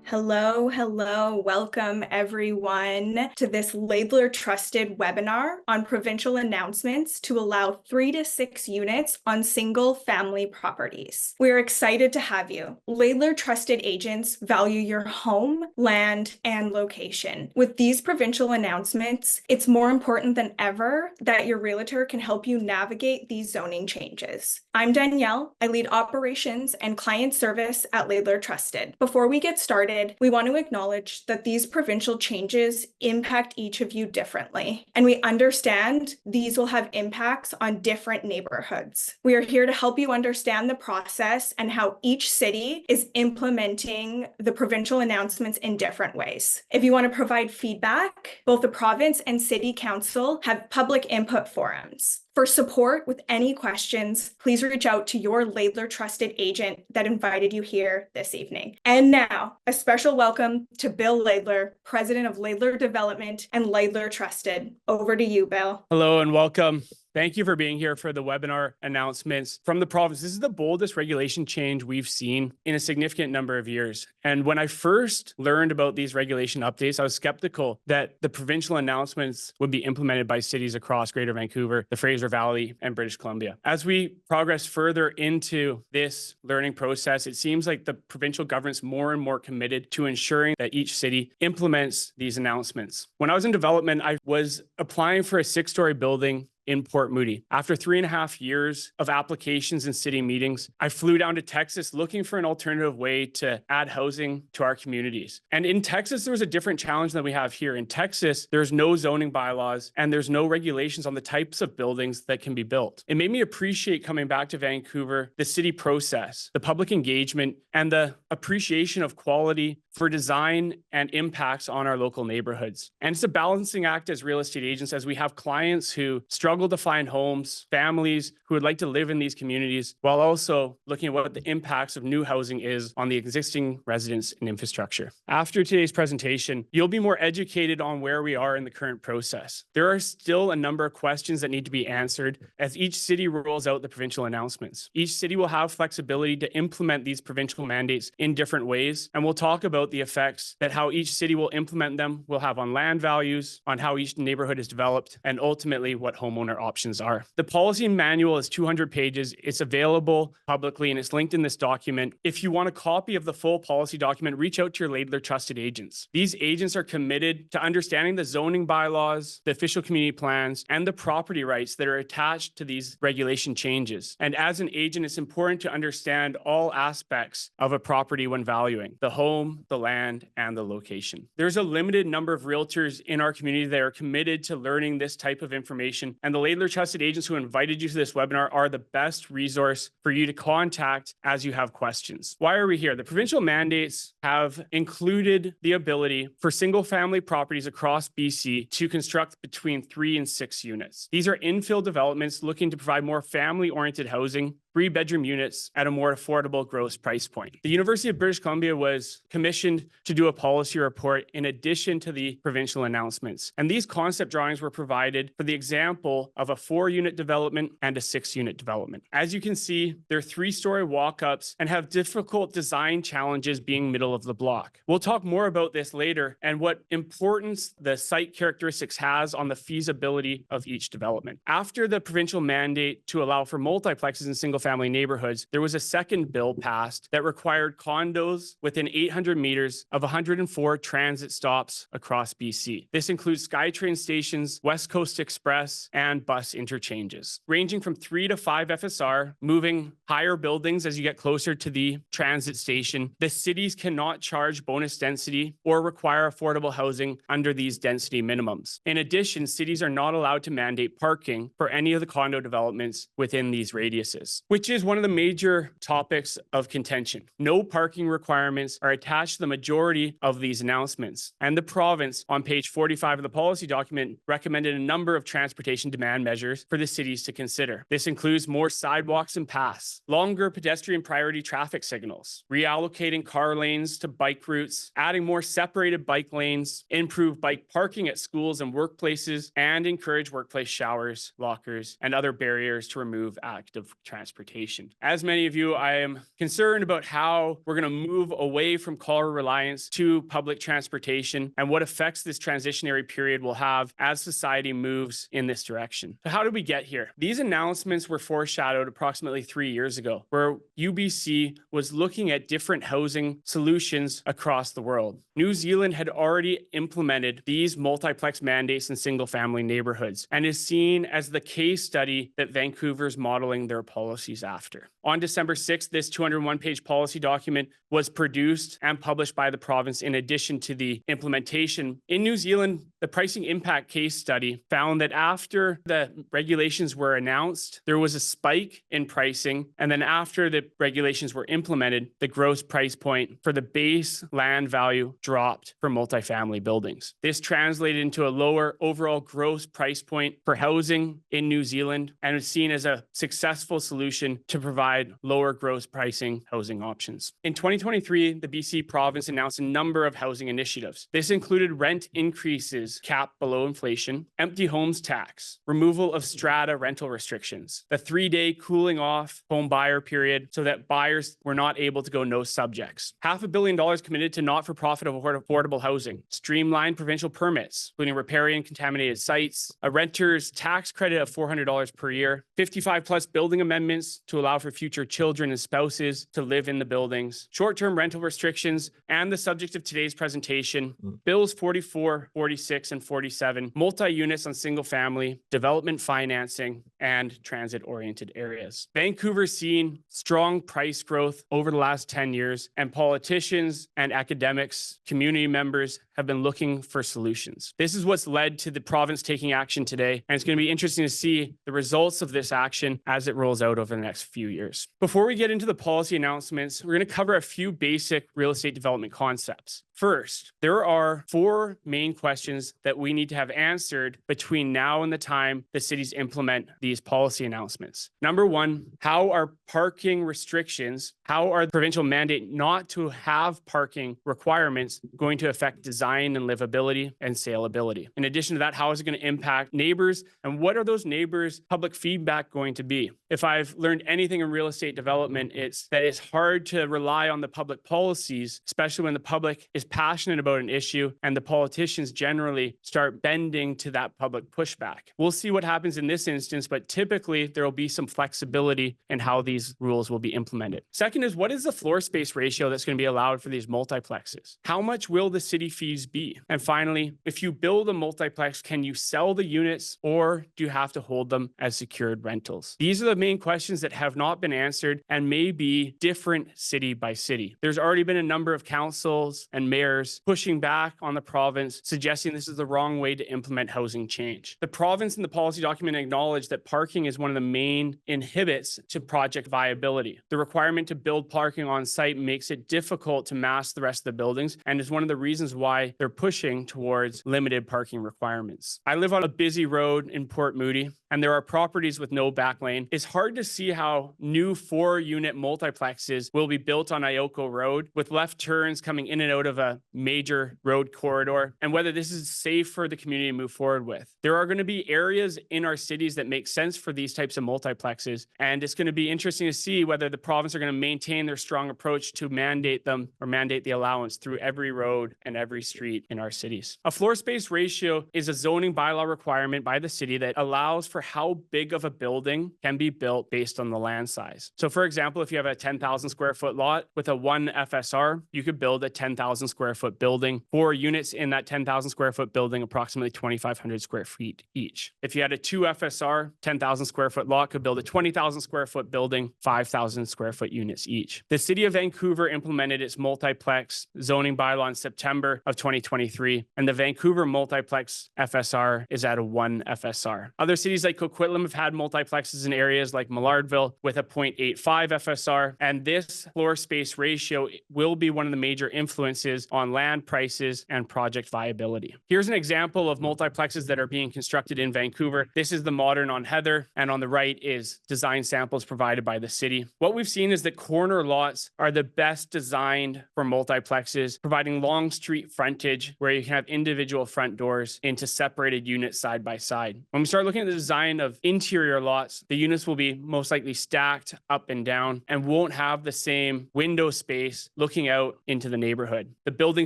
Hello, hello. Welcome everyone to this Laidler Trusted webinar on provincial announcements to allow 3 to 6 units on single family properties. We're excited to have you. Laidler Trusted agents value your home, land, and location. With these provincial announcements, it's more important than ever that your realtor can help you navigate these zoning changes. I'm Danielle. I lead operations and client service at Laidler Trusted. Before we get started, we want to acknowledge that these provincial changes impact each of you differently, and we understand these will have impacts on different neighborhoods. We are here to help you understand the process and how each city is implementing the provincial announcements in different ways. If you want to provide feedback, both the province and city council have public input forums. For support with any questions, please reach out to your Laidler Trusted agent that invited you here this evening. And now, a special welcome to Bill Laidler, President of Laidler Development and Laidler Trusted. Over to you, Bill. Hello and welcome. Thank you for being here for the webinar announcements from the province. This is the boldest regulation change we've seen in a significant number of years. And when I first learned about these regulation updates, I was skeptical that the provincial announcements would be implemented by cities across Greater Vancouver, the Fraser Valley, and British Columbia. As we progress further into this learning process, it seems like the provincial government's more and more committed to ensuring that each city implements these announcements. When I was in development, I was applying for a 6-story building in Port Moody. After 3.5 years of applications and city meetings, I flew down to Texas looking for an alternative way to add housing to our communities. And in Texas, there was a different challenge than we have here. In Texas, there's no zoning bylaws and there's no regulations on the types of buildings that can be built. It made me appreciate coming back to Vancouver, the city process, the public engagement, and the appreciation of quality for design and impacts on our local neighborhoods. And it's a balancing act as real estate agents, as we have clients who struggle to find homes, families who would like to live in these communities, while also looking at what the impacts of new housing is on the existing residents and infrastructure. After today's presentation, you'll be more educated on where we are in the current process. There are still a number of questions that need to be answered as each city rolls out the provincial announcements. Each city will have flexibility to implement these provincial mandates in different ways, and we'll talk about the effects that how each city will implement them will have on land values, on how each neighborhood is developed, and ultimately what homeowner options are. The policy manual is 200 pages. It's available publicly and it's linked in this document. If you want a copy of the full policy document, reach out to your Laidler Trusted agents. These agents are committed to understanding the zoning bylaws, the official community plans, and the property rights that are attached to these regulation changes. And as an agent, it's important to understand all aspects of a property when valuing the home, the land, and the location. There's a limited number of realtors in our community that are committed to learning this type of information, and the Laidler Trusted agents who invited you to this webinar are the best resource for you to contact as you have questions. Why are we here? The provincial mandates have included the ability for single-family properties across BC to construct between 3 and 6 units. These are infill developments looking to provide more family-oriented housing, 3-bedroom units at a more affordable gross price point. The University of British Columbia was commissioned to do a policy report in addition to the provincial announcements. And these concept drawings were provided for the example of a 4-unit development and a 6-unit development. As you can see, they're 3-story walk-ups and have difficult design challenges being middle of the block. We'll talk more about this later and what importance the site characteristics has on the feasibility of each development. After the provincial mandate to allow for multiplexes in single-family neighborhoods, there was a second bill passed that required condos within 800 meters of 104 transit stops across BC. This includes SkyTrain stations, West Coast Express, and bus interchanges, ranging from 3 to 5 FSR, moving higher buildings as you get closer to the transit station. The cities cannot charge bonus density or require affordable housing under these density minimums. In addition, cities are not allowed to mandate parking for any of the condo developments within these radiuses, which is one of the major topics of contention. No parking requirements are attached to the majority of these announcements. And the province, on page 45 of the policy document, recommended a number of transportation demand measures for the cities to consider. This includes more sidewalks and paths, longer pedestrian priority traffic signals, reallocating car lanes to bike routes, adding more separated bike lanes, improve bike parking at schools and workplaces, and encourage workplace showers, lockers, and other barriers to remove active transportation. transportation. As many of you, I am concerned about how we're going to move away from car reliance to public transportation and what effects this transitionary period will have as society moves in this direction. So how did we get here? These announcements were foreshadowed approximately 3 years ago, where UBC was looking at different housing solutions across the world. New Zealand had already implemented these multiplex mandates in single-family neighborhoods and is seen as the case study that Vancouver's modeling their policies after. On December 6th, this 201-page policy document was produced and published by the province in addition to the implementation. In New Zealand, the pricing impact case study found that after the regulations were announced, there was a spike in pricing. And then after the regulations were implemented, the gross price point for the base land value dropped for multifamily buildings. This translated into a lower overall gross price point for housing in New Zealand and was seen as a successful solution to provide lower gross pricing housing options. In 2023, the BC province announced a number of housing initiatives. This included rent increases capped below inflation, empty homes tax, removal of strata rental restrictions, the 3-day cooling off home buyer period so that buyers were not able to go no subjects, $500 million committed to not-for-profit affordable housing, streamlined provincial permits, including riparian contaminated sites, a renter's tax credit of $400 per year, 55-plus building amendments to allow for future children and spouses to live in the buildings, short-term rental restrictions, and the subject of today's presentation, Bills 44, 46, and 47, multi-units on single-family, development financing, and transit-oriented areas. Vancouver's seen strong price growth over the last 10 years, and politicians and academics, community members have been looking for solutions. This is what's led to the province taking action today, and it's going to be interesting to see the results of this action as it rolls out over the next few years. Before we get into the policy announcements, we're going to cover a few basic real estate development concepts. First, there are 4 main questions that we need to have answered between now and the time the cities implement these policy announcements. Number 1, how are parking restrictions, how are the provincial mandate not to have parking requirements going to affect design and livability and saleability? In addition to that, how is it going to impact neighbors, and what are those neighbors' public feedback going to be? If I've learned anything in real estate development, it's that it's hard to rely on the public policies, especially when the public is passionate about an issue and the politicians generally start bending to that public pushback. We'll see what happens in this instance, but typically there will be some flexibility in how these rules will be implemented. Second is, what is the floor space ratio that's going to be allowed for these multiplexes? How much will the city fees be? And finally, if you build a multiplex, can you sell the units or do you have to hold them as secured rentals? These are the main questions that have not been answered and may be different city by city. There's already been a number of councils and mayors pushing back on the province, suggesting this is the wrong way to implement housing change. The province in the policy document acknowledged that parking is one of the main inhibits to project viability. The requirement to build parking on site makes it difficult to mask the rest of the buildings and is one of the reasons why they're pushing towards limited parking requirements. I live on a busy road in Port Moody, and there are properties with no back lane. It's hard to see how new 4-unit multiplexes will be built on Ioko Road with left turns coming in and out of a major road corridor, and whether this is safe for the community to move forward with. There are going to be areas in our cities that make sense for these types of multiplexes, and it's going to be interesting to see whether the province are going to maintain their strong approach to mandate them or mandate the allowance through every road and every street in our cities. A floor space ratio is a zoning bylaw requirement by the city that allows for how big of a building can be built based on the land size. So for example, if you have a 10,000 square foot lot with a 1 FSR, you could build a 10,000 square foot building. 4 units in that 10,000 square foot building, approximately 2,500 square feet each. If you had a 2 FSR, 10,000 square foot lot could build a 20,000 square foot building, 5,000 square foot units each. The city of Vancouver implemented its multiplex zoning bylaw in September of 2023, and the Vancouver multiplex FSR is at a 1 FSR. Other cities like Coquitlam have had multiplexes in areas like Millardville with a 0.85 FSR, and this floor space ratio will be one of the major influences on land prices and project viability. Here's an example of multiplexes that are being constructed in Vancouver. This is the modern on Heather, and on the right is design samples provided by the city. What we've seen is that corner lots are the best designed for multiplexes, providing long street frontage where you can have individual front doors into separated units side by side. When we start looking at the design design of interior lots, the units will be most likely stacked up and down and won't have the same window space looking out into the neighborhood. The building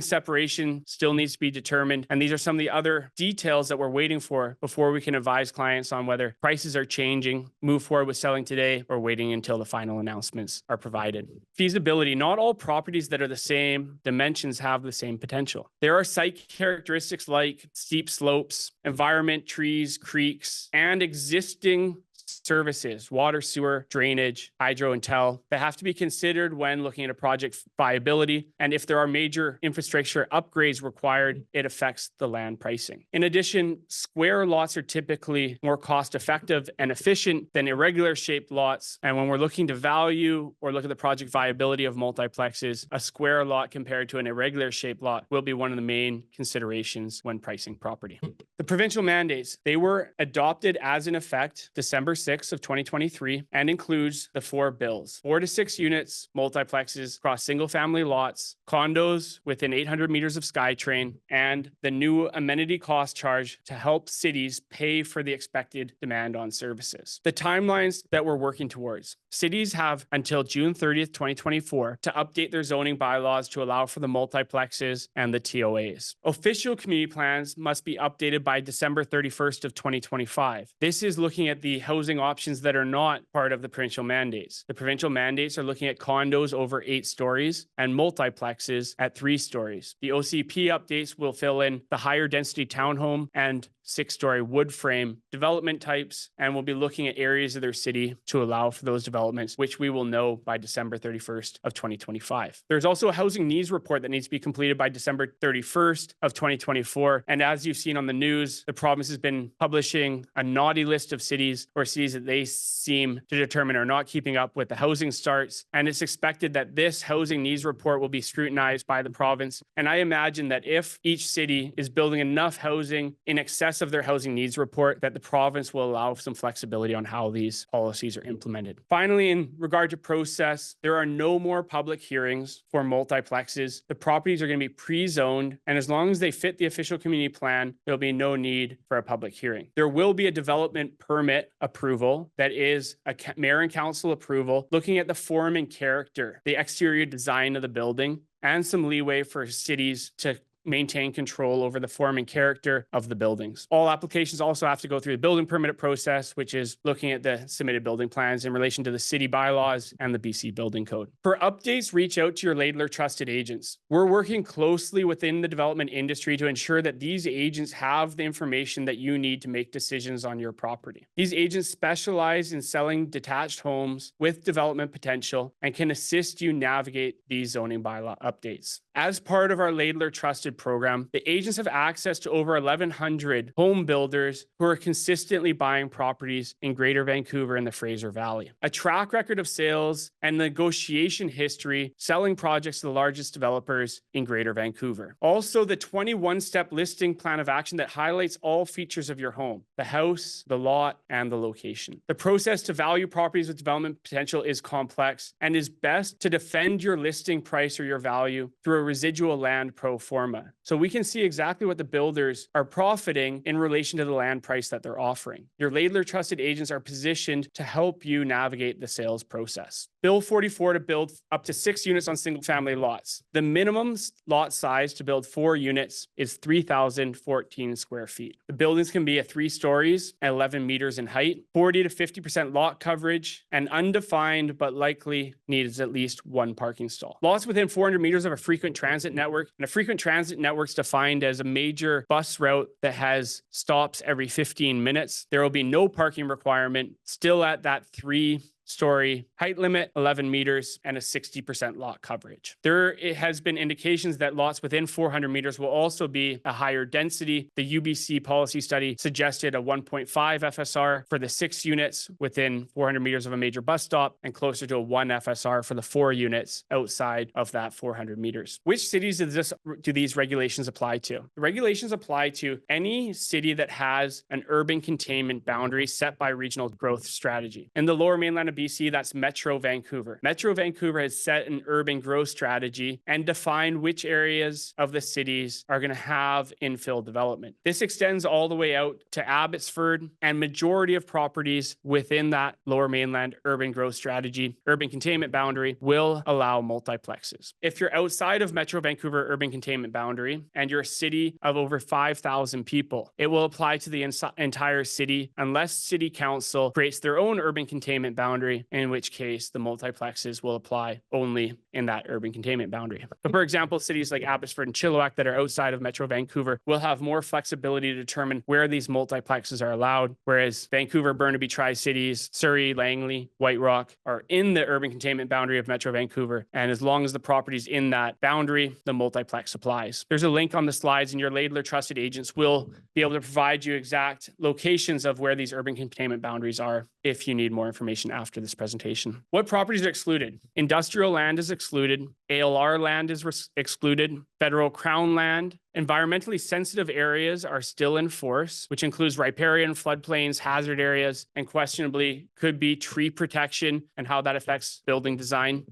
separation still needs to be determined, and these are some of the other details that we're waiting for before we can advise clients on whether prices are changing, move forward with selling today, or waiting until the final announcements are provided. Feasibility. Not all properties that are the same dimensions have the same potential. There are site characteristics like steep slopes, environment, trees, creeks, and existing services, water, sewer, drainage, hydro, and tel, that have to be considered when looking at a project viability. And if there are major infrastructure upgrades required, it affects the land pricing. In addition, square lots are typically more cost effective and efficient than irregular shaped lots. And when we're looking to value or look at the project viability of multiplexes, a square lot compared to an irregular shaped lot will be one of the main considerations when pricing property. The provincial mandates, they were adopted as in effect December 6th of 2023 and includes the 4 bills: 4 to 6 units, multiplexes across single family lots, condos within 800 meters of SkyTrain, and the new amenity cost charge to help cities pay for the expected demand on services. The timelines that we're working towards: cities have until June 30th, 2024 to update their zoning bylaws to allow for the multiplexes and the TOAs. Official community plans must be updated by December 31st of 2025. This is looking at the housing options that are not part of the provincial mandates. The provincial mandates are looking at condos over 8 stories and multiplexes at 3 stories. The OCP updates will fill in the higher density townhome and 6-story wood frame development types, and we'll be looking at areas of their city to allow for those developments, which we will know by December 31st of 2025. There's also a housing needs report that needs to be completed by December 31st of 2024. And as you've seen on the news, the province has been publishing a naughty list of cities or cities that they seem to determine are not keeping up with the housing starts. And it's expected that this housing needs report will be scrutinized by the province. And I imagine that if each city is building enough housing in excess of their housing needs report, that the province will allow some flexibility on how these policies are implemented. Finally, in regard to process, there are no more public hearings for multiplexes. The properties are going to be pre-zoned, and as long as they fit the official community plan, there'll be no need for a public hearing. There will be a development permit approval that is a mayor and council approval, looking at the form and character, the exterior design of the building, and some leeway for cities to maintain control over the form and character of the buildings. All applications also have to go through the building permit process, which is looking at the submitted building plans in relation to the city bylaws and the BC Building Code. For updates, reach out to your Laidler trusted agents. We're working closely within the development industry to ensure that these agents have the information that you need to make decisions on your property. These agents specialize in selling detached homes with development potential and can assist you navigate these zoning bylaw updates. As part of our Laidler Trusted program, the agents have access to over 1,100 home builders who are consistently buying properties in Greater Vancouver and the Fraser Valley. A track record of sales and negotiation history selling projects to the largest developers in Greater Vancouver. Also, the 21-step listing plan of action that highlights all features of your home: the house, the lot, and the location. The process to value properties with development potential is complex and is best to defend your listing price or your value through a residual land pro forma. So we can see exactly what the builders are profiting in relation to the land price that they're offering. Your Laidler trusted agents are positioned to help you navigate the sales process. Bill 44 to build up to 6 units on single family lots. The minimum lot size to build 4 units is 3,014 square feet. The buildings can be 3 stories and 11 meters in height, 40 to 50% lot coverage, and undefined but likely needs at least 1 parking stall. Lots within 400 meters of a frequent transit network, and a frequent transit network is defined as a major bus route that has stops every 15 minutes. There will be no parking requirement, still at that 3-story height limit, 11 meters, and a 60% lot coverage. There has been indications that lots within 400 meters will also be a higher density. The UBC policy study suggested a 1.5 FSR for the 6 units within 400 meters of a major bus stop and closer to a 1 FSR for the 4 units outside of that 400 meters. Which cities do these regulations apply to? The regulations apply to any city that has an urban containment boundary set by regional growth strategy. In the Lower Mainland of of BC, that's Metro Vancouver. Metro Vancouver has set an urban growth strategy and defined which areas of the cities are going to have infill development. This extends all the way out to Abbotsford, and majority of properties within that Lower Mainland urban growth strategy, urban containment boundary, will allow multiplexes. If you're outside of Metro Vancouver urban containment boundary and you're a city of over 5,000 people, it will apply to the entire city unless City Council creates their own urban containment boundary, in which case the multiplexes will apply only in that urban containment boundary. But for example, cities like Abbotsford and Chilliwack that are outside of Metro Vancouver will have more flexibility to determine where these multiplexes are allowed, whereas Vancouver, Burnaby, Tri-Cities, Surrey, Langley, White Rock are in the urban containment boundary of Metro Vancouver. And as long as the property's in that boundary, the multiplex applies. There's a link on the slides, and your Laidler trusted agents will be able to provide you exact locations of where these urban containment boundaries are if you need more information after this presentation. What properties are excluded? Industrial land is excluded. ALR land is excluded. Federal Crown land. Environmentally sensitive areas are still in force, which includes riparian, floodplains, hazard areas, and questionably could be tree protection and how that affects building design.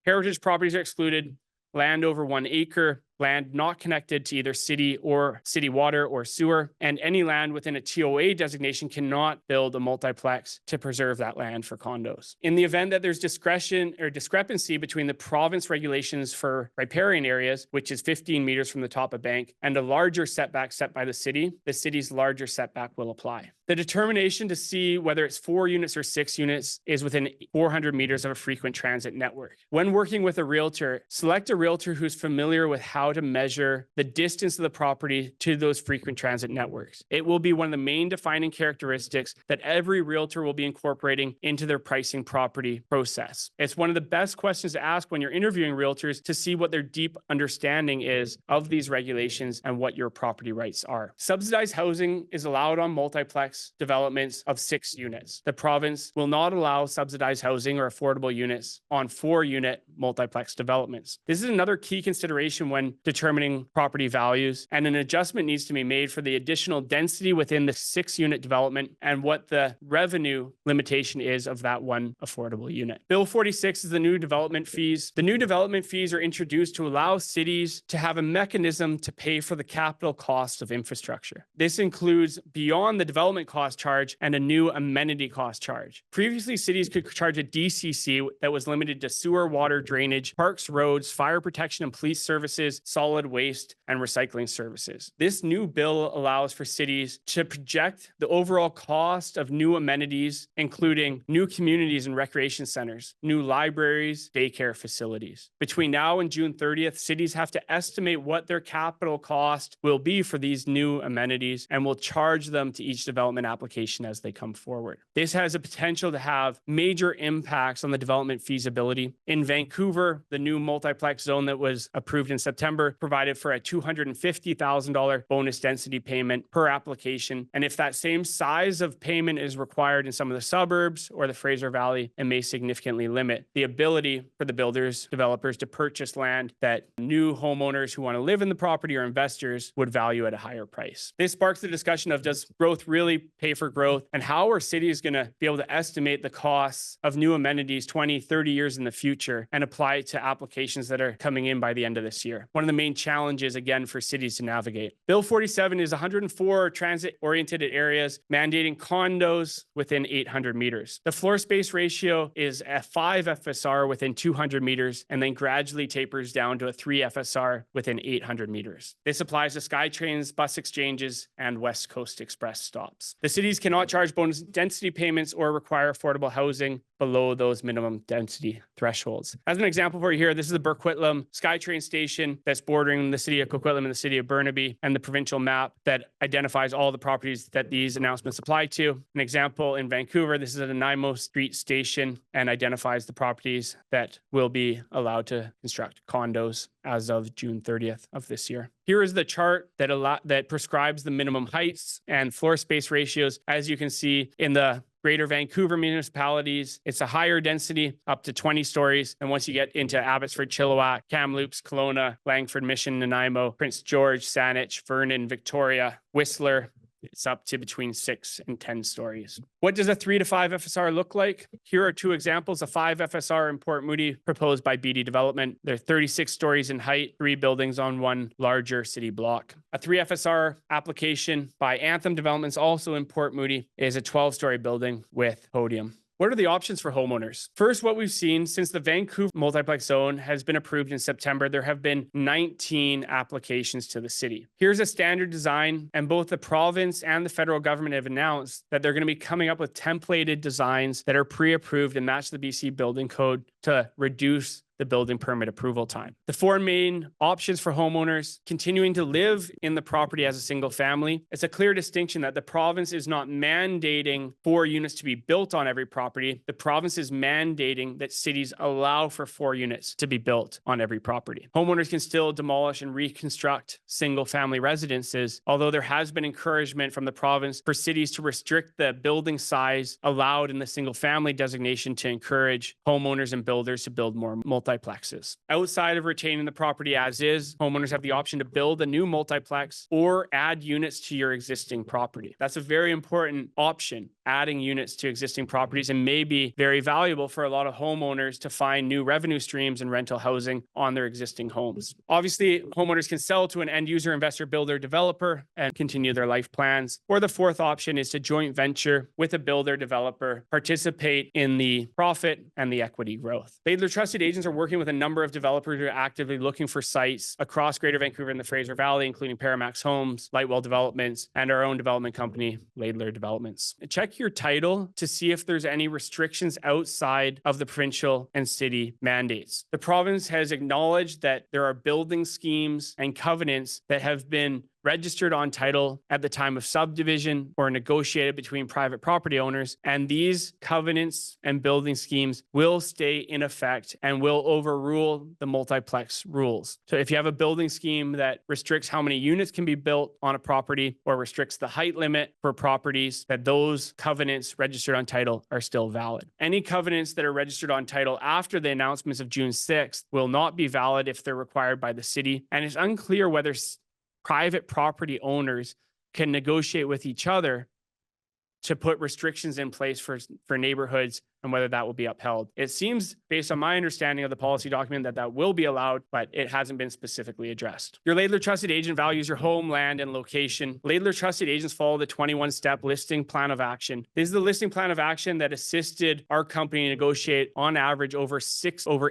Heritage properties are excluded. Land over 1 acre, land not connected to either city water or sewer, and any land within a TOA designation cannot build a multiplex to preserve that land for condos. In the event that there's discrepancy between the province regulations for riparian areas, which is 15 meters from the top of bank, and a larger setback set by the city's larger setback will apply. The determination to see whether it's 4 units or 6 units is within 400 meters of a frequent transit network. When working with a realtor, select a realtor who's familiar with how to measure the distance of the property to those frequent transit networks. It will be one of the main defining characteristics that every realtor will be incorporating into their pricing property process. It's one of the best questions to ask when you're interviewing realtors to see what their deep understanding is of these regulations and what your property rights are. Subsidized housing is allowed on multiplex developments of 6 units. The province will not allow subsidized housing or affordable units on 4-unit multiplex developments. This is another key consideration when determining property values, and an adjustment needs to be made for the additional density within the 6-unit development and what the revenue limitation is of that one affordable unit. Bill 46 is the new development fees. The new development fees are introduced to allow cities to have a mechanism to pay for the capital cost of infrastructure. This includes beyond the development cost charge and a new amenity cost charge. Previously, cities could charge a DCC that was limited to sewer, water, drainage, parks, roads, fire protection and police services, solid waste, and recycling services. This new bill allows for cities to project the overall cost of new amenities, including new communities and recreation centers, new libraries, daycare facilities. Between now and June 30th, cities have to estimate what their capital cost will be for these new amenities and will charge them to each development application as they come forward. This has a potential to have major impacts on the development feasibility. In Vancouver, the new multiplex zone that was approved in September provided for a $250,000 bonus density payment per application. And if that same size of payment is required in some of the suburbs or the Fraser Valley, it may significantly limit the ability for the developers to purchase land that new homeowners who want to live in the property or investors would value at a higher price. This sparks the discussion of, does growth really pay for growth? And how are cities going to be able to estimate the costs of new amenities 20, 30 years in the future and apply it to applications that are coming in by the end of this year? One of the main challenges, again, for cities to navigate. Bill 47 is 104 transit-oriented areas mandating condos within 800 meters. The floor space ratio is a 5 FSR within 200 meters and then gradually tapers down to a 3 FSR within 800 meters. This applies to SkyTrains, bus exchanges, and West Coast Express stops. The cities cannot charge bonus density payments or require affordable housing below those minimum density thresholds. As an example for you here, this is the Burquitlam SkyTrain station that's bordering the city of Coquitlam and the city of Burnaby, and the provincial map that identifies all the properties that these announcements apply to. An example in Vancouver, this is at Nanaimo Street station and identifies the properties that will be allowed to construct condos as of June 30th of this year. Here is the chart that prescribes the minimum heights and floor space ratios. As you can see in the Greater Vancouver municipalities, it's a higher density, up to 20 stories. And once you get into Abbotsford, Chilliwack, Kamloops, Kelowna, Langford, Mission, Nanaimo, Prince George, Saanich, Vernon, Victoria, Whistler, It's up to between 6 and 10 stories. What does a 3 to 5 FSR look like? Here are two examples. A 5 FSR in Port Moody proposed by BD Development. They're 36 stories in height, 3 buildings on one larger city block. A 3 FSR application by Anthem Developments, also in Port Moody, is a 12-story building with podium. What are the options for homeowners? First, what we've seen since the Vancouver multiplex zone has been approved in September, there have been 19 applications to the city. Here's a standard design, and both the province and the federal government have announced that they're going to be coming up with templated designs that are pre-approved and match the BC building code to reduce the building permit approval time. The 4 main options for homeowners: continuing to live in the property as a single family. It's a clear distinction that the province is not mandating 4 units to be built on every property. The province is mandating that cities allow for 4 units to be built on every property. Homeowners can still demolish and reconstruct single family residences, although there has been encouragement from the province for cities to restrict the building size allowed in the single family designation to encourage homeowners and builders to build more multiplexes. Outside of retaining the property as is, homeowners have the option to build a new multiplex or add units to your existing property. That's a very important option. Adding units to existing properties, and may be very valuable for a lot of homeowners to find new revenue streams and rental housing on their existing homes. Obviously, homeowners can sell to an end user, investor, builder, developer, and continue their life plans. Or the 4th option is to joint venture with a builder developer, participate in the profit and the equity growth. Laidler Trusted Agents are working with a number of developers who are actively looking for sites across Greater Vancouver and the Fraser Valley, including Paramax Homes, Lightwell Developments, and our own development company, Laidler Developments. Check your title to see if there's any restrictions outside of the provincial and city mandates. The province has acknowledged that there are building schemes and covenants that have been registered on title at the time of subdivision or negotiated between private property owners. And these covenants and building schemes will stay in effect and will overrule the multiplex rules. So if you have a building scheme that restricts how many units can be built on a property or restricts the height limit for properties, that those covenants registered on title are still valid. Any covenants that are registered on title after the announcements of June 6th will not be valid if they're required by the city. And it's unclear whether private property owners can negotiate with each other to put restrictions in place for neighborhoods and whether that will be upheld. It seems, based on my understanding of the policy document, that will be allowed, but it hasn't been specifically addressed. Your Laidler Trusted Agent values your home, land, and location. Laidler Trusted Agents follow the 21-step listing plan of action. This is the listing plan of action that assisted our company negotiate, on average, over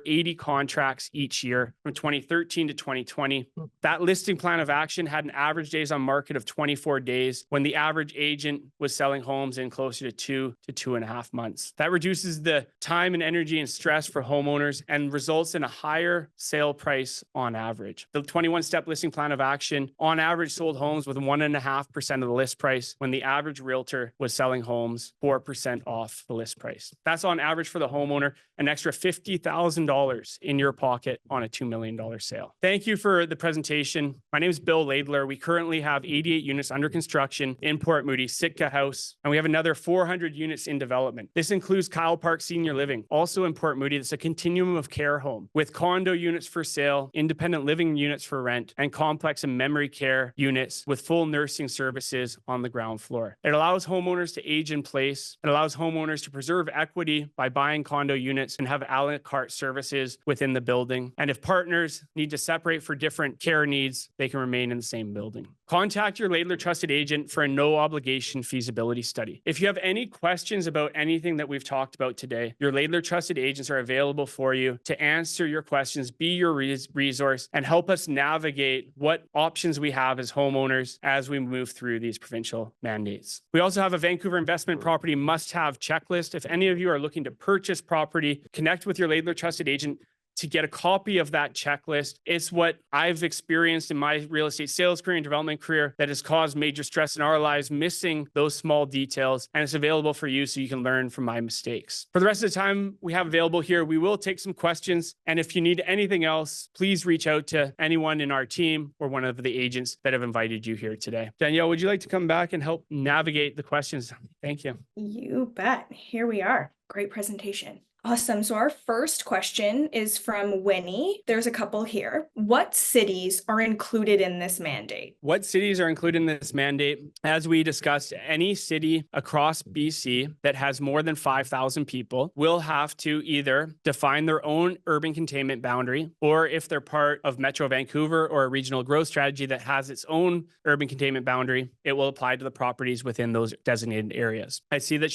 80 contracts each year from 2013 to 2020. That listing plan of action had an average days on market of 24 days when the average agent was selling homes in closer to 2 to 2.5 months. That reduces the time and energy and stress for homeowners and results in a higher sale price on average. The 21-step listing plan of action on average sold homes with 1.5% of the list price when the average realtor was selling homes 4% off the list price. That's on average for the homeowner, an extra $50,000 in your pocket on a $2 million sale. Thank you for the presentation. My name is Bill Laidler. We currently have 88 units under construction in Port Moody, Sitka House, and we have another 400 units in development. This includes Kyle Park Senior Living, also in Port Moody. It's a continuum of care home with condo units for sale, independent living units for rent, and complex and memory care units with full nursing services on the ground floor. It allows homeowners to age in place. It allows homeowners to preserve equity by buying condo units and have a la carte services within the building. And if partners need to separate for different care needs, they can remain in the same building. Contact your Laidler Trusted Agent for a no obligation feasibility study. If you have any questions about anything that we've talked about today, your Laidler Trusted Agents are available for you to answer your questions, be your resource, and help us navigate what options we have as homeowners as we move through these provincial mandates. We also have a Vancouver investment property must-have checklist. If any of you are looking to purchase property, connect with your Laidler Trusted Agent to get a copy of that checklist. It's what I've experienced in my real estate sales career and development career that has caused major stress in our lives, missing those small details, and it's available for you so you can learn from my mistakes. For the rest of the time we have available here, we will take some questions, and if you need anything else, please reach out to anyone in our team or one of the agents that have invited you here today. Danielle, would you like to come back and help navigate the questions? Thank you. You bet. Here we are. Great presentation. Awesome. So our first question is from Winnie. There's a couple here. What cities are included in this mandate? What cities are included in this mandate? As we discussed, any city across BC that has more than 5,000 people will have to either define their own urban containment boundary, or if they're part of Metro Vancouver or a regional growth strategy that has its own urban containment boundary, it will apply to the properties within those designated areas. I see that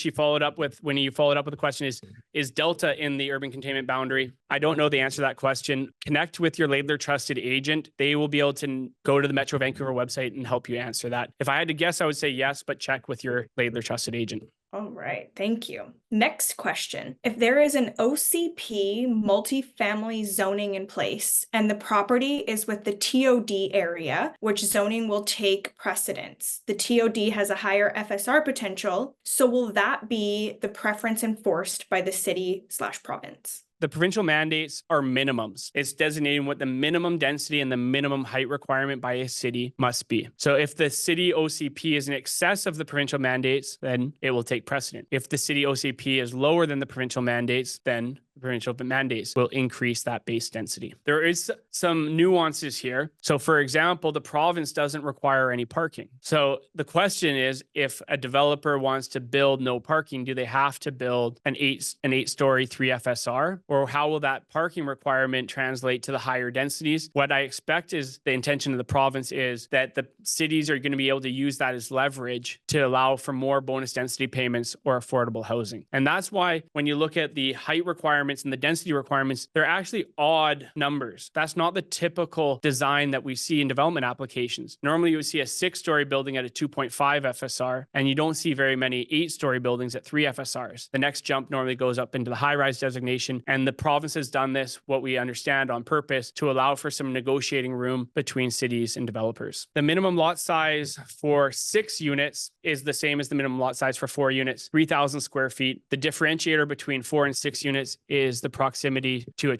when you followed up with the question is Delta in the urban containment boundary? I don't know the answer to that question. Connect with your Laidler trusted agent. They will be able to go to the Metro Vancouver website and help you answer that. If I had to guess, I would say yes, but check with your Laidler trusted agent. All right, thank you. Next question. If there is an OCP multifamily zoning in place and the property is with the TOD area, which zoning will take precedence? The TOD has a higher FSR potential, so will that be the preference enforced by the city/province? The provincial mandates are minimums. It's designating what the minimum density and the minimum height requirement by a city must be. So if the city OCP is in excess of the provincial mandates, then it will take precedent. If the city OCP is lower than the provincial mandates, then the provincial mandates will increase that base density. There is some nuances here. So for example, the province doesn't require any parking. So the question is, if a developer wants to build no parking, do they have to build an eight-story 3 FSR? Or how will that parking requirement translate to the higher densities? What I expect is the intention of the province is that the cities are going to be able to use that as leverage to allow for more bonus density payments or affordable housing. And that's why when you look at the height requirements and the density requirements, they're actually odd numbers. That's not the typical design that we see in development applications. Normally you would see a 6-story building at a 2.5 FSR, and you don't see very many 8-story buildings at 3 FSRs. The next jump normally goes up into the high-rise designation. And the province has done this, what we understand, on purpose to allow for some negotiating room between cities and developers. The minimum lot size for 6 units is the same as the minimum lot size for 4 units, 3,000 square feet. The differentiator between 4 and 6 units is the proximity to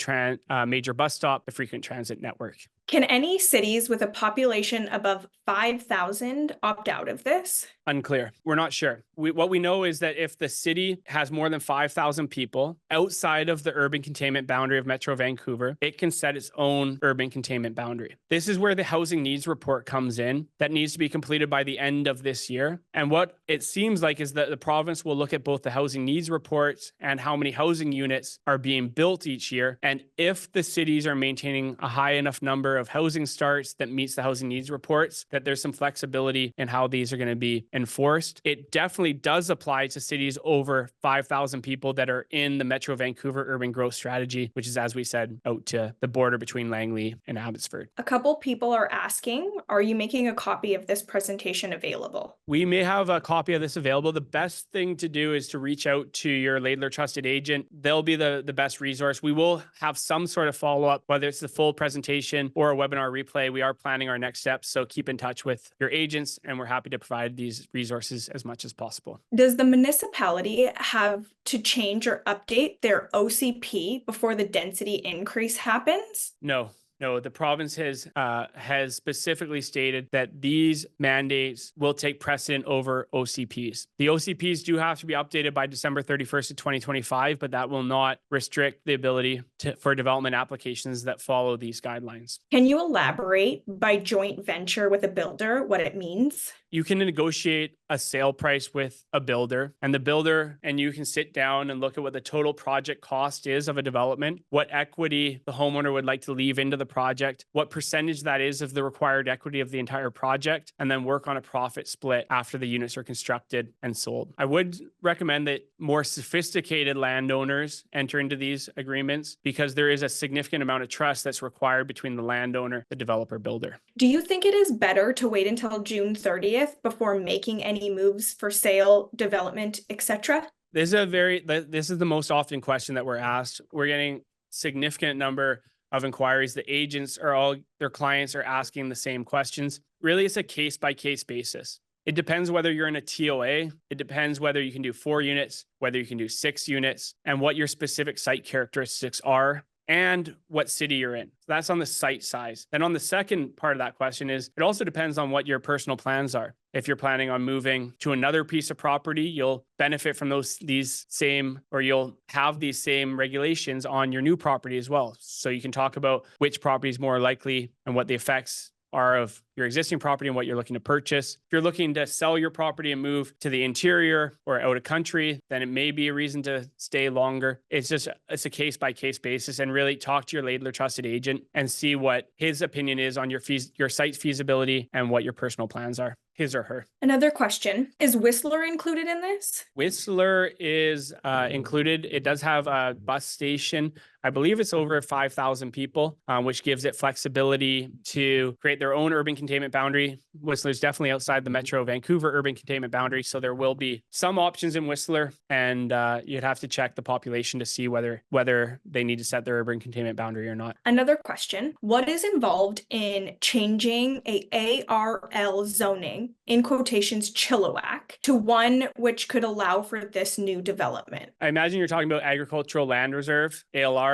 a major bus stop, the frequent transit network. Can any cities with a population above 5,000 opt out of this? Unclear. We're not sure. What we know is that if the city has more than 5,000 people outside of the urban containment boundary of Metro Vancouver, it can set its own urban containment boundary. This is where the housing needs report comes in. That needs to be completed by the end of this year. And what it seems like is that the province will look at both the housing needs reports and how many housing units are being built each year. And if the cities are maintaining a high enough number of housing starts that meets the housing needs reports, that there's some flexibility in how these are going to be enforced. It definitely does apply to cities over 5,000 people that are in the Metro Vancouver urban growth strategy, which is, as we said, out to the border between Langley and Abbotsford. A couple people are asking, are you making a copy of this presentation available? We may have a copy of this available. The best thing to do is to reach out to your Laidler trusted agent. They'll be the best resource. We will have some sort of follow-up, whether it's the full presentation or a webinar replay. We are planning our next steps, so keep in touch with your agents, and we're happy to provide these resources as much as possible. Does the municipality have to change or update their OCP before the density increase happens? No, the province has specifically stated that these mandates will take precedent over OCPs. The OCPs do have to be updated by December 31st of 2025, but that will not restrict the ability for development applications that follow these guidelines. Can you elaborate by joint venture with a builder what it means? You can negotiate a sale price with a builder, and you can sit down and look at what the total project cost is of a development, what equity the homeowner would like to leave into the project, what percentage that is of the required equity of the entire project, and then work on a profit split after the units are constructed and sold. I would recommend that more sophisticated landowners enter into these agreements because there is a significant amount of trust that's required between the landowner, the developer, builder. Do you think it is better to wait until June 30th before making any moves for sale, development, etc.? This is the most often question that we're asked. We're getting significant number of inquiries. The agents their clients are asking the same questions. Really, it's a case by case basis. It depends whether you're in a TOA. It depends whether you can do 4 units, whether you can do 6 units, and what your specific site characteristics are, and what city you're in. So that's on the site size. Then on the second part of that question is, it also depends on what your personal plans are. if you're planning on moving to another piece of property, you'll benefit from you'll have these same regulations on your new property as well. So you can talk about which property is more likely and what the effects are of your existing property and what you're looking to purchase. If you're looking to sell your property and move to the interior or out of country, then it may be a reason to stay longer. It's a case by case basis, and really talk to your Laidler trusted agent and see what his opinion is on your site's feasibility and what your personal plans are, his or her. Another question, is Whistler included in this? Whistler is included. It does have a bus station. I believe it's over 5,000 people, which gives it flexibility to create their own urban containment boundary. Whistler is definitely outside the Metro Vancouver urban containment boundary, so there will be some options in Whistler, and you'd have to check the population to see whether they need to set their urban containment boundary or not. Another question, what is involved in changing a ARL zoning, in quotations, Chilliwack, to one which could allow for this new development? I imagine you're talking about agricultural land reserve, ALR.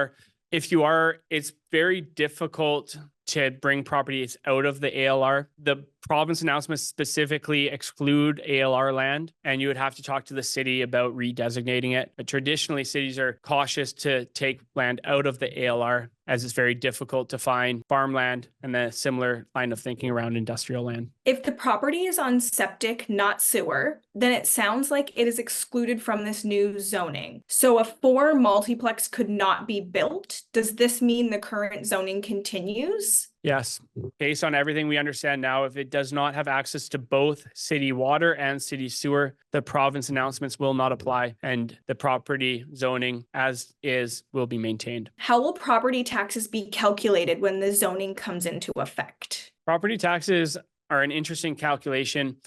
If you are, it's very difficult to bring properties out of the ALR. The province announcements specifically exclude ALR land, and you would have to talk to the city about redesignating it. But traditionally, cities are cautious to take land out of the ALR, as it's very difficult to find farmland and the similar line of thinking around industrial land. If the property is on septic, not sewer, then it sounds like it is excluded from this new zoning. So a 4 multiplex could not be built. Does this mean the current zoning continues? Yes. Based on everything we understand now, if it does not have access to both city water and city sewer, the province announcements will not apply, and the property zoning as is will be maintained. How will property taxes be calculated when the zoning comes into effect? Property taxes are an interesting calculation.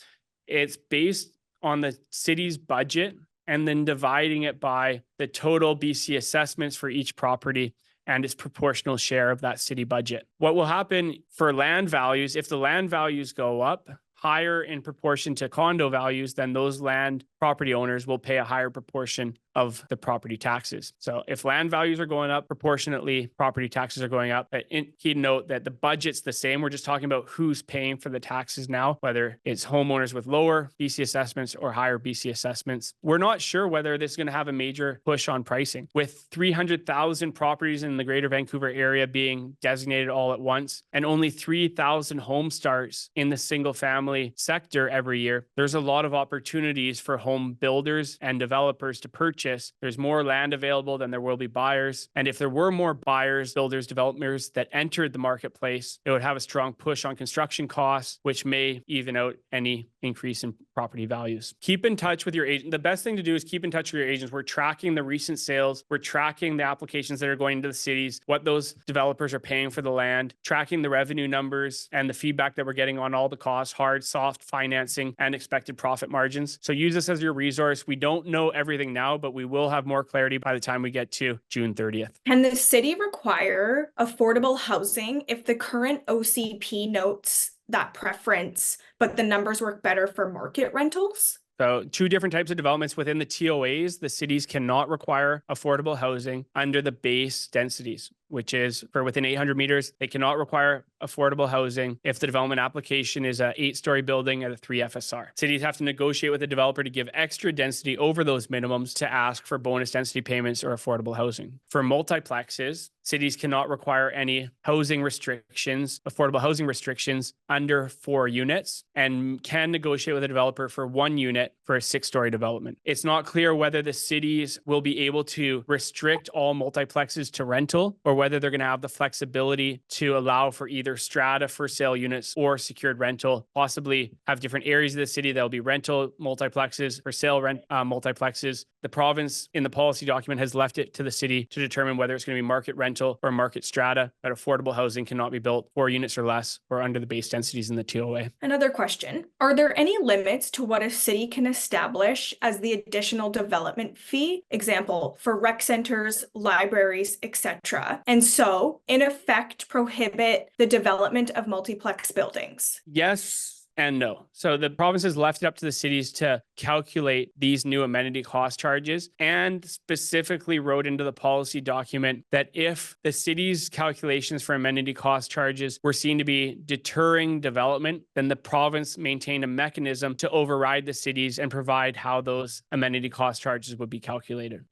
It's based on the city's budget and then dividing it by the total BC assessments for each property and its proportional share of that city budget. What will happen for land values, if the land values go up higher in proportion to condo values, then those land property owners will pay a higher proportion of the property taxes. So if land values are going up proportionately, property taxes are going up. But key note that the budget's the same. We're just talking about who's paying for the taxes now, whether it's homeowners with lower BC assessments or higher BC assessments. We're not sure whether this is going to have a major push on pricing. With 300,000 properties in the Greater Vancouver area being designated all at once, and only 3,000 home starts in the single family sector every year, there's a lot of opportunities for home builders and developers to purchase. There's more land available than there will be buyers. And if there were more buyers, builders, developers that entered the marketplace, it would have a strong push on construction costs, which may even out any increase in property values. Keep in touch with your agent. The best thing to do is keep in touch with your agents. We're tracking the recent sales. We're tracking the applications that are going into the cities, what those developers are paying for the land, tracking the revenue numbers and the feedback that we're getting on all the costs, hard, soft financing, and expected profit margins. So use this as your resource. We don't know everything now, but we will have more clarity by the time we get to June 30th. Can the city require affordable housing if the current OCP notes that preference, but the numbers work better for market rentals? So 2 different types of developments within the TOAs. The cities cannot require affordable housing under the base densities, which is for within 800 meters. They cannot require affordable housing if the development application is a 8-story building at a 3 FSR. Cities have to negotiate with the developer to give extra density over those minimums to ask for bonus density payments or affordable housing. For multiplexes, cities cannot require any housing restrictions, affordable housing restrictions under 4 units, and can negotiate with a developer for 1 unit for a 6-story development. It's not clear whether the cities will be able to restrict all multiplexes to rental, or whether they're going to have the flexibility to allow for either strata for sale units or secured rental, possibly have different areas of the city that'll be rental multiplexes, for sale rent multiplexes. The province in the policy document has left it to the city to determine whether it's going to be market rental or market strata, but affordable housing cannot be built 4 units or less or under the base densities in the TOA. Another question, are there any limits to what a city can establish as the additional development fee? Example, for rec centers, libraries, etc. And so, in effect, prohibit the development of multiplex buildings? Yes, and no. So the province has left it up to the cities to calculate these new amenity cost charges, and specifically wrote into the policy document that if the city's calculations for amenity cost charges were seen to be deterring development, then the province maintained a mechanism to override the cities and provide how those amenity cost charges would be calculated.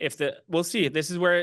We'll see. This is where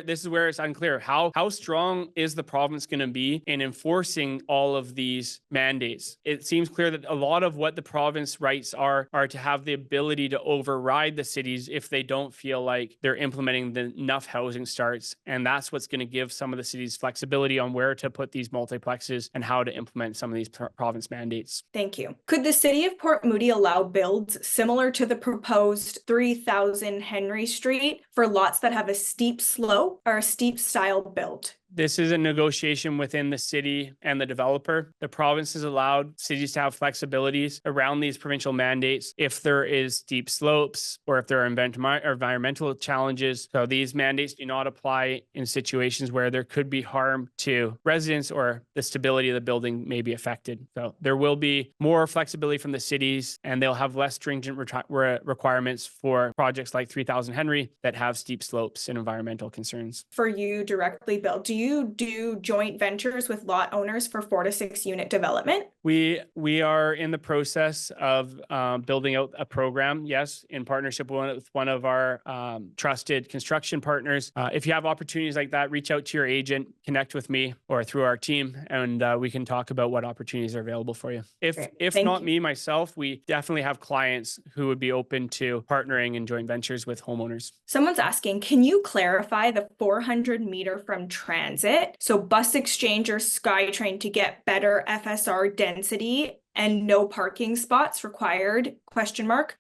it's unclear. How strong is the province going to be in enforcing all of these mandates? It seems clear that a lot of what the province rights are to have the ability to override the cities if they don't feel like they're implementing enough housing starts. And that's what's going to give some of the cities flexibility on where to put these multiplexes and how to implement some of these province mandates. Thank you. Could the city of Port Moody allow builds similar to the proposed 3000 Henry Street for lots that have a steep slope or a steep style build? This is a negotiation within the city and the developer. The province has allowed cities to have flexibilities around these provincial mandates if there is steep slopes or if there are environmental challenges. So these mandates do not apply in situations where there could be harm to residents or the stability of the building may be affected. So there will be more flexibility from the cities, and they'll have less stringent requirements for projects like 3000 Henry that have steep slopes and environmental concerns. For you directly, Bill, do you do joint ventures with lot owners for 4 to 6 unit development? We are in the process of building out a program, yes, in partnership with one of our trusted construction partners. If you have opportunities like that, reach out to your agent, connect with me or through our team, and we can talk about what opportunities are available for you. If not me, myself, we definitely have clients who would be open to partnering in joint ventures with homeowners. Someone's asking, can you clarify the 400 meter from transit? So bus exchange or SkyTrain to get better FSR density and no parking spots required, ?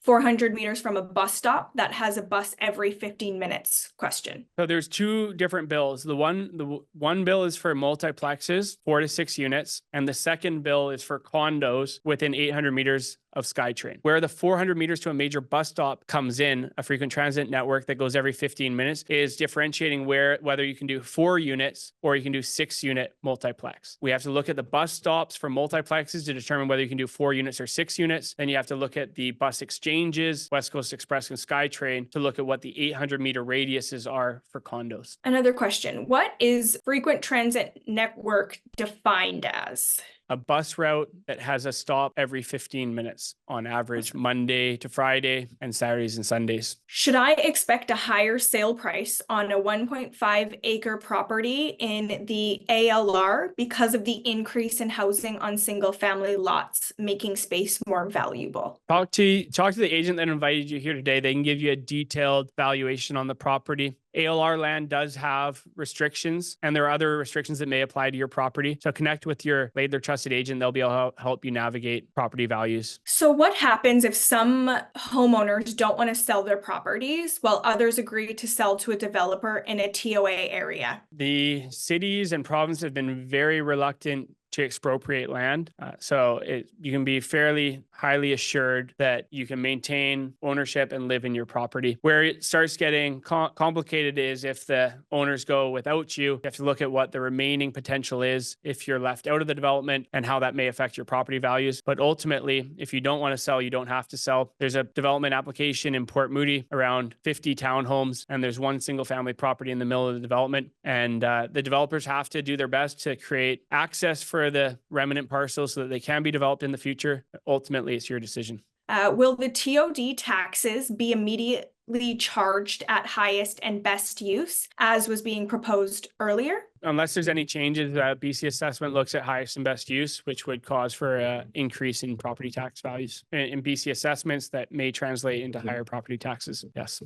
400 meters from a bus stop that has a bus every 15 minutes, ? So there's two different bills. The one bill is for multiplexes, 4 to 6 units, and the second bill is for condos within 800 meters of SkyTrain. Where the 400 meters to a major bus stop comes in, a frequent transit network that goes every 15 minutes, is differentiating whether you can do 4 units or you can do 6 unit multiplex. We have to look at the bus stops for multiplexes to determine whether you can do 4 units or 6 units. Then you have to look at the bus exchanges, West Coast Express and SkyTrain, to look at what the 800 meter radiuses are for condos. Another question, what is frequent transit network defined as? A bus route that has a stop every 15 minutes on average, Monday to Friday and Saturdays and Sundays. Should I expect a higher sale price on a 1.5 acre property in the ALR because of the increase in housing on single family lots, making space more valuable? Talk to the agent that invited you here today. They can give you a detailed valuation on the property. ALR land does have restrictions, and there are other restrictions that may apply to your property. So connect with your Laidler trusted agent. They'll be able to help you navigate property values. So what happens if some homeowners don't want to sell their properties while others agree to sell to a developer in a TOA area? The cities and provinces have been very reluctant to expropriate land. So you can be fairly highly assured that you can maintain ownership and live in your property. Where it starts getting complicated is if the owners go without you. You have to look at what the remaining potential is if you're left out of the development and how that may affect your property values. But ultimately, if you don't want to sell, you don't have to sell. There's a development application in Port Moody, around 50 townhomes, and there's one single family property in the middle of the development. And the developers have to do their best to create access for the remnant parcels so that they can be developed in the future. Ultimately, it's your decision. Will the TOD taxes be immediately charged at highest and best use, as was being proposed earlier? Unless there's any changes, BC assessment looks at highest and best use, which would cause for an increase in property tax values in BC assessments that may translate into higher property taxes. Yes.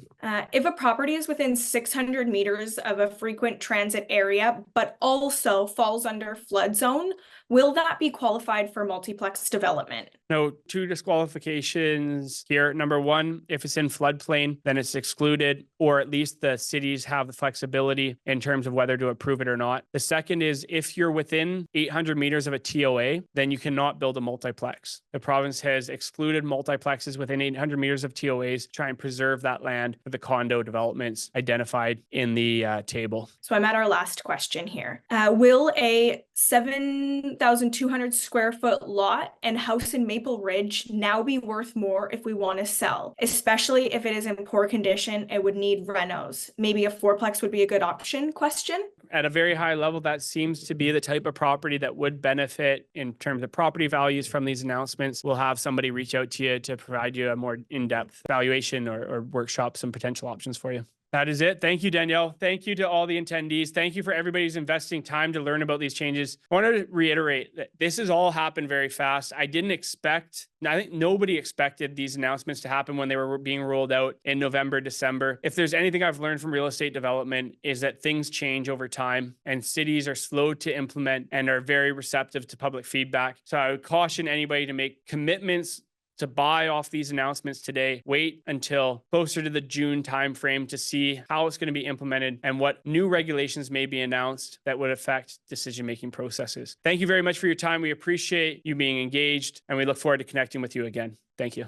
If a property is within 600 meters of a frequent transit area, but also falls under flood zone, will that be qualified for multiplex development? No, 2 disqualifications here. Number 1, if it's in floodplain, then it's excluded, or at least the cities have the flexibility in terms of whether to approve it or not. The second is if you're within 800 meters of a TOA, then you cannot build a multiplex. The province has excluded multiplexes within 800 meters of TOAs to try and preserve that land for the condo developments identified in the table. So I'm at our last question here. Will a 7,200 square foot lot and house in Maple Ridge now be worth more if we want to sell, especially if it is in poor condition and would need renos? Maybe a fourplex would be a good option? Question. At a very high level, that seems to be the type of property that would benefit in terms of property values from these announcements. We'll have somebody reach out to you to provide you a more in-depth valuation or workshop some potential options for you. That is it. Thank you, Danielle. Thank you to all the attendees. Thank you for everybody who's investing time to learn about these changes. I want to reiterate that this has all happened very fast. I think nobody expected these announcements to happen when they were being rolled out in November, December. If there's anything I've learned from real estate development is that things change over time and cities are slow to implement and are very receptive to public feedback. So I would caution anybody to make commitments to buy off these announcements today. Wait until closer to the June timeframe to see how it's going to be implemented and what new regulations may be announced that would affect decision-making processes. Thank you very much for your time. We appreciate you being engaged and we look forward to connecting with you again. Thank you.